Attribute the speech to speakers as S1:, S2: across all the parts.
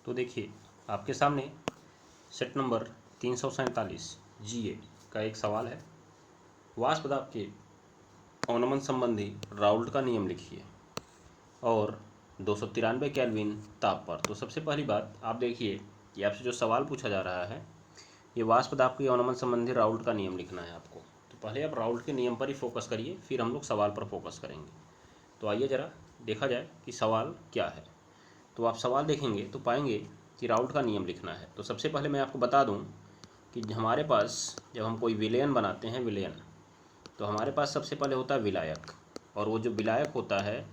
S1: तो देखिए आपके सामने सेट नंबर 347 जीए का एक सवाल है। वाष्प दाब के अवनमन संबंधी राउल्ट का नियम लिखिए और 293 केल्विन ताप पर। तो सबसे पहली बात आप देखिए कि आपसे जो सवाल पूछा जा रहा है ये वाष्प दाब के अवनमन संबंधी राउल्ट का नियम लिखना है आपको। तो पहले आप राउल्ट के नियम पर ही फोकस करिए, फिर हम लोग सवाल पर फोकस करेंगे। तो आइए ज़रा देखा जाए कि सवाल क्या है। तो आप सवाल देखेंगे तो पाएंगे कि राउल्ट का नियम लिखना है। तो सबसे पहले मैं आपको बता दूं कि हमारे पास जब हम कोई विलयन बनाते हैं तो हमारे पास सबसे पहले होता है विलायक, और वो जो विलायक होता है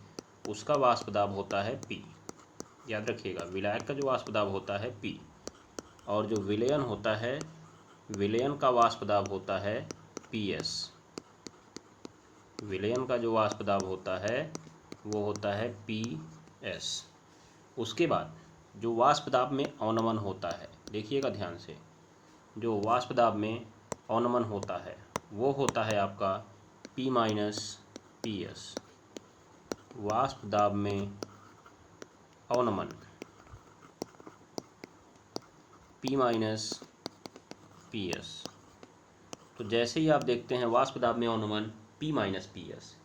S1: उसका वाष्प दाब होता है P। याद रखिएगा, विलायक का जो वाष्प दाब होता है P, और जो विलयन होता है विलयन का वाष्प दाब होता है PS। विलयन का जो वाष्प दाब होता है वो होता है PS। उसके बाद जो वाष्प दाब में अवनमन होता है, देखिएगा ध्यान से, जो वाष्प दाब में अवनमन होता है वो होता है आपका P माइनस PS। वाष्प दाब में अवनमन P माइनस PS। तो जैसे ही आप देखते हैं वाष्प दाब में अवनमन P माइनस PS,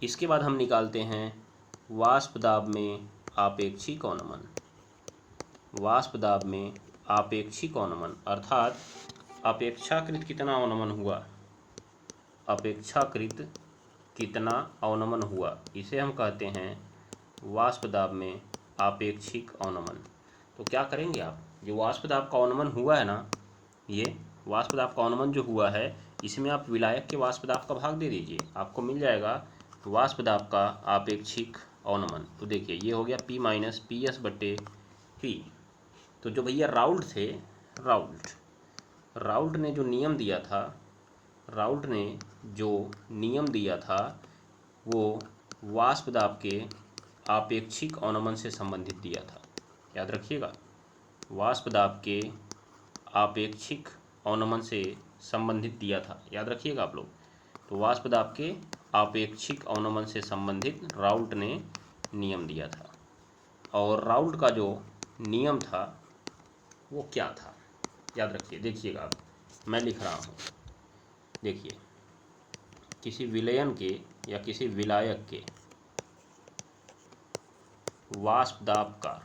S1: इसके बाद हम निकालते हैं वाष्प दाब में आपेक्षिक अवनमन। वाष्प दाब में आपेक्षिक अवनमन अर्थात अपेक्षाकृत कितना अवनमन हुआ, अपेक्षाकृत कितना अवनमन हुआ, इसे हम कहते हैं वाष्प दाब में आपेक्षिक अवनमन। तो क्या करेंगे आप, जो वाष्प दाब का अवनमन हुआ है ना, ये वाष्प दाब का अवनमन जो हुआ है इसमें आप विलायक के वाष्प दाब का भाग दे दीजिए, आपको मिल जाएगा वाष्प दाब का आपेक्षिक अवनमन। तो देखिए ये हो गया P माइनस PS बट्टे P। तो जो भैया राउल्ट थे, राउल्ट ने जो नियम दिया था, राउल्ट ने जो नियम दिया था वो वाष्प दाब के आपेक्षिक अवनमन से संबंधित दिया था। याद रखिएगा, वाष्प दाब के आपेक्षिक अवनमन से संबंधित दिया था, याद रखिएगा आप लोग। तो वाष्प दाब के आपेक्षिक अवनमन से संबंधित राउल्ट ने नियम दिया था, और राउल्ट का जो नियम था वो क्या था, याद रखिए। देखिएगा आप, मैं लिख रहा हूँ, देखिए, किसी विलयन के या किसी विलायक के वाष्प दाब का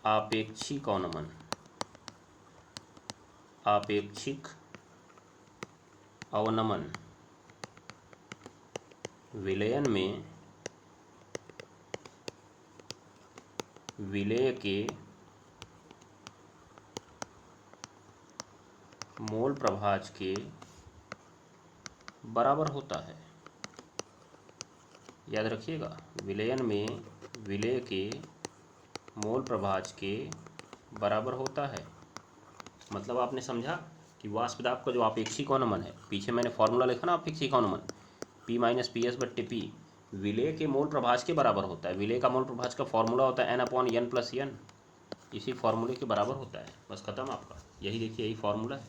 S1: आपेक्षिक अवनमन, आपेक्षिक अवनमन विलयन में विलेय के मोल प्रभाज के बराबर होता है। याद रखिएगा, विलयन में विलेय के मोल प्रभाज के बराबर होता है। मतलब आपने समझा कि वाष्प दाब का जो आपेक्षिक अवनमन है, पीछे मैंने फॉर्मूला लिखा ना आपेक्षिक अवनमन, P माइनस PS बट्टे P, विलेय के मोल प्रभाज के बराबर होता है। विलेय का मोल प्रभाज का फॉर्मूला होता है N/N+N, इसी फॉर्मूले के बराबर होता है। बस खत्म आपका, यही देखिए, यही फॉर्मूला है।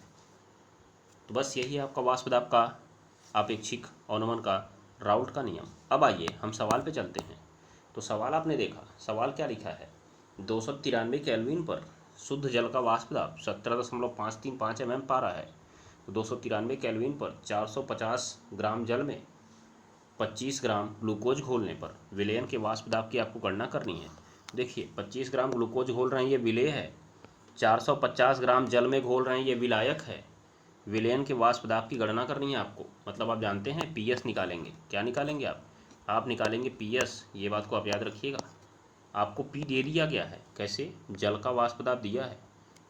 S1: तो बस यही है आपका वाष्प दाब का आपेक्षिक अवनमन का राउल्ट का नियम। अब आइए हम सवाल पे चलते हैं। तो सवाल आपने देखा, सवाल क्या लिखा है, 293 केल्विन पर शुद्ध जल का वाष्प दाब 17.535 mm पारा है। तो 293 केल्विन पर 450 ग्राम जल में 25 ग्राम ग्लूकोज घोलने पर विलयन के वाष्प दाब की आपको गणना करनी है। देखिए 25 ग्राम ग्लूकोज घोल रहे हैं, ये विलेय है। 450 ग्राम जल में घोल रहे हैं, ये विलायक है। विलयन के वाष्प दाब की गणना करनी है आपको। मतलब आप जानते हैं PS निकालेंगे। क्या निकालेंगे आप निकालेंगे PS। ये बात को आप याद रखिएगा। आपको P दे दिया गया है, कैसे, जल का वाष्प दाब दिया है।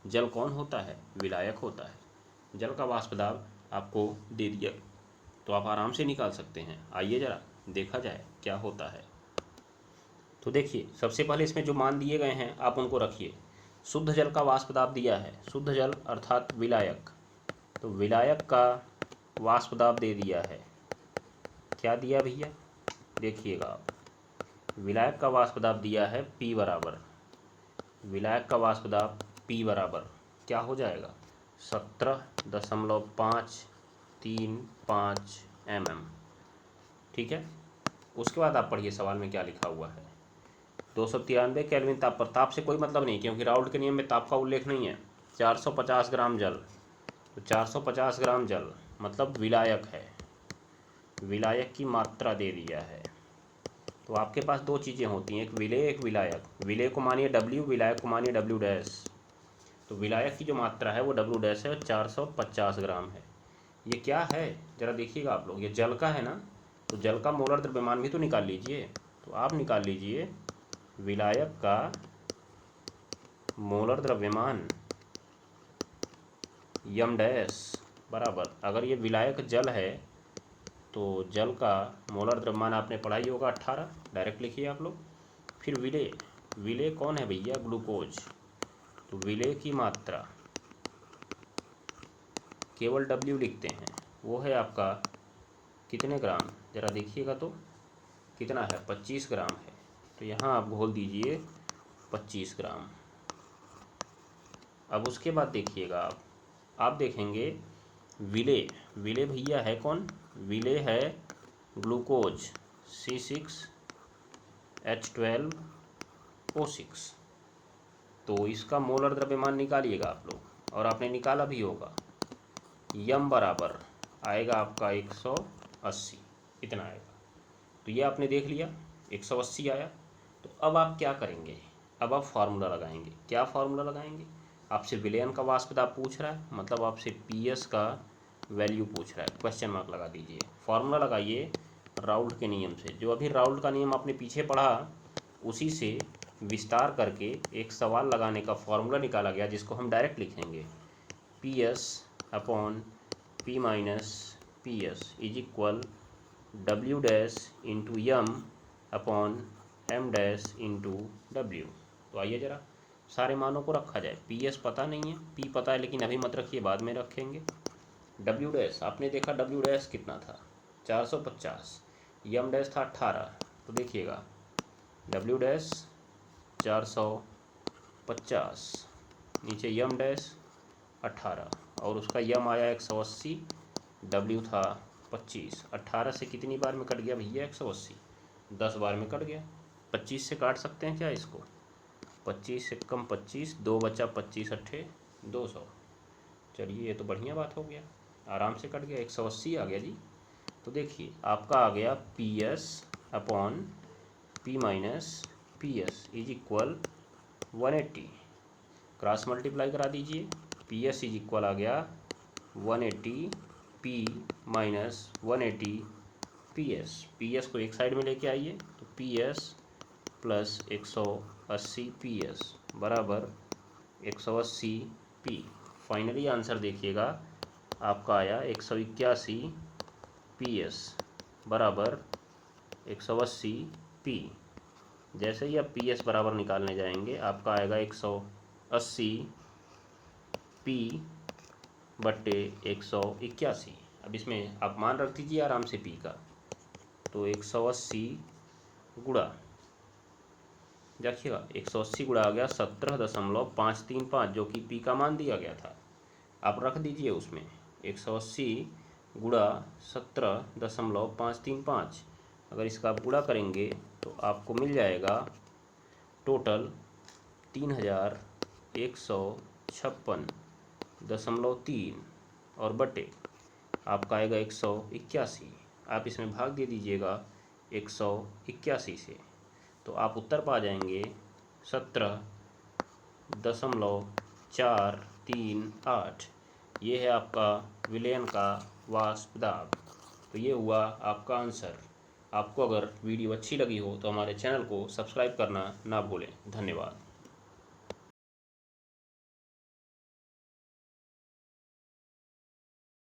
S1: जल कौन होता है, विलायक होता है। जल का वाष्प दाब आपको दे दिया, तो आप आराम से निकाल सकते हैं। आइए ज़रा देखा जाए क्या होता है। तो देखिए सबसे पहले इसमें जो मान दिए गए हैं आप उनको रखिए। शुद्ध जल का वाष्प दाब दिया है, शुद्ध जल अर्थात विलायक, तो विलायक का वाष्प दाब दे दिया है। क्या दिया भैया, देखिएगा आप, विलायक का वाष्प दाब दिया है P बराबर, विलायक का वाष्प दाब P बराबर क्या हो जाएगा, 17.535 mm। ठीक है, उसके बाद आप पढ़िए सवाल में क्या लिखा हुआ है। 293 केल्विन ताप पर। ताप से कोई मतलब नहीं, क्योंकि राउल्ट के नियम में ताप का उल्लेख नहीं है। 450 ग्राम जल, तो 450 ग्राम जल मतलब विलायक है, विलायक की मात्रा दे दिया है। तो आपके पास दो चीज़ें होती हैं, एक विलेय एक विलायक। विलेय को मानिए W, विलायक को मानिए W डैश। तो विलायक की जो मात्रा है वो W डैश है और 450 ग्राम है। ये क्या है ज़रा देखिएगा आप लोग, ये जल का है ना, तो जल का मोलर द्रव्यमान भी तो निकाल लीजिए। तो आप निकाल लीजिए विलायक का मोलर द्रव्यमान यम डैश बराबर, अगर ये विलायक जल है तो जल का मोलर द्रव्यमान आपने पढ़ाई होगा 18, डायरेक्ट लिखिए आप लोग। फिर विलेय, विलेय कौन है भैया? ग्लूकोज। तो विलेय की मात्रा केवल W लिखते हैं, वो है आपका कितने ग्राम, ज़रा देखिएगा तो कितना है, 25 ग्राम है। तो यहाँ आप घोल दीजिए 25 ग्राम। अब उसके बाद देखिएगा आप देखेंगे विलेय, विलेय भैया है कौन? विलेय है ग्लूकोज C6H12O6। तो इसका मोलर द्रव्यमान निकालिएगा आप लोग, और आपने निकाला भी होगा। यम बराबर आएगा आपका 180, इतना आएगा। तो ये आपने देख लिया 180 आया। तो अब आप क्या करेंगे? अब आप फार्मूला लगाएंगे। क्या फार्मूला लगाएंगे? आपसे विलयन का वाष्प दाब पूछ रहा है, मतलब आपसे PS का वैल्यू पूछ रहा है, क्वेश्चन मार्क लगा दीजिए। फार्मूला लगाइए राउल्ट के नियम से, जो अभी राउल्ट का नियम आपने पीछे पढ़ा उसी से विस्तार करके एक सवाल लगाने का फार्मूला निकाला गया, जिसको हम डायरेक्ट लिखेंगे PS upon P minus PS is equal W dash into M upon M dash into W। तो आइए ज़रा सारे मानों को रखा जाए। PS पता नहीं है, P पता है लेकिन अभी मत रखिए, बाद में रखेंगे। W डैश आपने देखा, W डैश कितना था? 450। यम डैश था 18। तो देखिएगा W डैश 450, नीचे यम डैश 18, और उसका यम आया 180, W था 25। 18 से कितनी बार में कट गया भैया? 180, 10 बार में कट गया। 25 से काट सकते हैं क्या इसको? 25 से कम 25, 2 बचा, 25 अट्ठे 200। चलिए ये तो बढ़िया बात हो गया, आराम से कट गया, 180 आ गया जी। तो देखिए आपका आ गया PS upon P minus PS is equal 180। Cross multiply करा दीजिए, PS इज इक्वल आ गया 180 P माइनस 180 PS। PS को एक साइड में लेके आइए, तो PS प्लस 180 PS बराबर 180 P। फाइनली आंसर देखिएगा आपका आया 181 PS बराबर 180 P। जैसे ही आप PS बराबर निकालने जाएंगे, आपका आएगा 180 P बट्टे 181। अब इसमें आप मान रख दीजिए आराम से P का, तो 180 गुणा, देखिएगा 180 गुणा आ गया 17.535, जो कि P का मान दिया गया था। आप रख दीजिए उसमें 180 गुणा 17.535। अगर इसका आप गुणा करेंगे तो आपको मिल जाएगा टोटल 3156.3, और बटे आपका आएगा 181। आप इसमें भाग दे दीजिएगा 181 से, तो आप उत्तर पा जाएंगे 17.438। ये है आपका विलयन का वाष्प दाब। तो ये हुआ आपका आंसर। आपको अगर वीडियो अच्छी लगी हो तो हमारे चैनल को सब्सक्राइब करना ना भूलें। धन्यवाद।